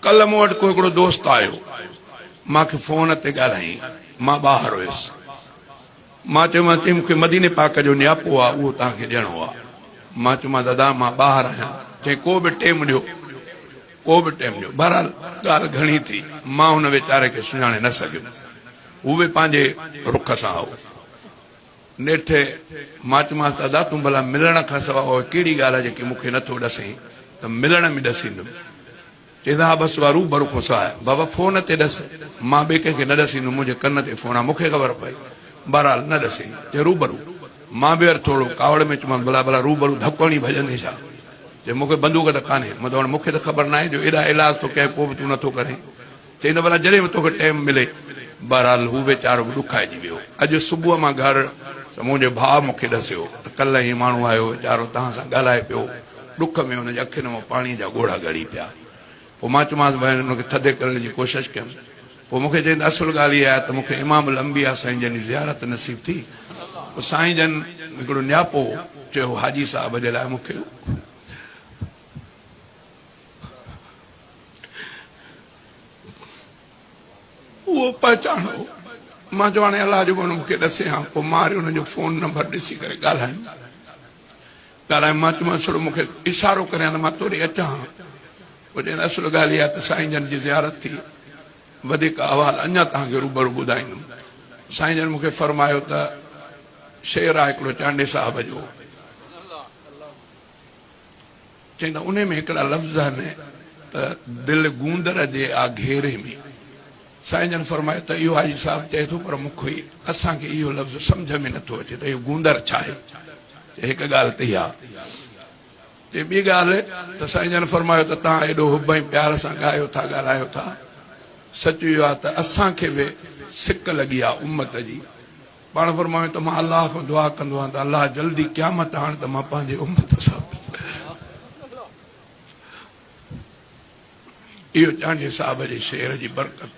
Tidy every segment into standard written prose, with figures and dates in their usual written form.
कल मूं वटि को हिकिड़ो दोस्त आयो, मूंखे फोन ते ॻाल्हाई, मां ॿाहिरि हुयुसि। मां चयोमांसि मूंखे मदीने पाक जो नियापो आहे, उहो तव्हांखे ॾियणो आहे। मां चयोमांसि दादा मां ॿाहिरि आहियां। चई को बि टाइम ॾियो, को बि टाइम ॾियो। बहरहाल ॻाल्हि घणी थी, मां हुन वीचारे खे सुञाणे न सघियुमि। हू बि पंहिंजे रुख सां हो नेठे। मां चयोमांसि दादा तूं भला मिलण खां सवाइ कहिड़ी ॻाल्हि आहे जेकी मूंखे नथो ॾसी, त मिलण में ॾसींदुमि। चवंदा हा बसि उहा रूबरू खों आहे बाबा, फोन ते ॾस। मां ॿिए कंहिंखे न ॾसींदुमि, मुंहिंजे कन ते फोन आहे, मूंखे ख़बर पई। बहरहाल न ॾसी, चए रूबरू। मां बि वरी थोरो कावड़ में चयोमांसि भला भला रूबरू धपकणी भॼंदी छा? चए मूंखे बंदूक त कान्हे। मां त हाणे मूंखे त ख़बर न आहे जो एॾा इलाज थो कयां, पोइ बि तूं नथो करे। चई न भला जॾहिं बि तोखे टाइम मिले। बहरहाल हू वीचारो ॾुखाइजी वियो। अॼु सुबुह मां घर मुंहिंजे भाउ मूंखे ॾसियो त कल्ह ई माण्हू आयो वीचारो तव्हां सां ॻाल्हाए पियो, ॾुख में हुनजे अखियुनि मां पाणी जा ॻोढ़ा ॻड़ी पिया। पोइ मां चयोमांसि भाई हुनखे थधे करण जी कोशिशि कयमि। पोइ मूंखे चई त असुल ॻाल्हि इहा आहे त मूंखे इमामुल अंबिया साईं जन जी ज़ियारत नसीब थी। पोइ साईं जन हिकिड़ो नियापो चयो हाजी साहब जे लाइ मूंखे उहो पहचानो। मां चयो हाणे अलाह जो गुण मूंखे ॾसे हा। पोइ मां वरी हुनजो फोन नंबर ॾिसी करे ॻाल्हाए। मां चयोमांसि थोरो मूंखे इशारो करे त मां तोड़े अचां। पोइ चवंदा असुल ॻाल्हि इहा त साईं जन जी ज़ियारत थी, वधीक अहवाल अञा तव्हांखे रूबरू ॿुधाईंदुमि। साईं जन मूंखे फरमायो त शेर आहे हिकिड़ो चांडे साहिब जो, चवंदा उन में हिकिड़ा लफ़्ज़ आहिनि त दिलि गूंदर जे आघेरे में। साईं जन फरमायो त इहो हाजी साहिब चए थो पर मूंखे असांखे इहो लफ़्ज़ सम्झ में नथो अचे त इहो गूंदर छा आहे। हिकु ॻाल्हि त इहा। ॿी ॻाल्हि त साईं जन फरमायो त तव्हां एॾो हुब ऐं प्यार सां ॻायो था, ॻाल्हायो था। सच इहो आहे त असांखे बि सिक लॻी आहे उम्मत जी। पाण फरमायो त मां अलाह खां दुआ कंदो आहियां त अलाह जल्दी क़यामत आणे त मां पंहिंजे उम्मत सां। इहो चांडे साहिब जे शेर जी बरकत।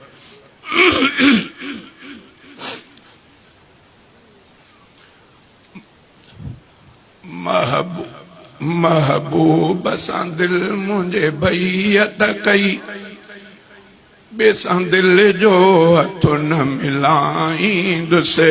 महबूब सां दिल मुंहिंजे भैयत कई, ॿिए सां दिल जो हथ न मिलाईंदुसि।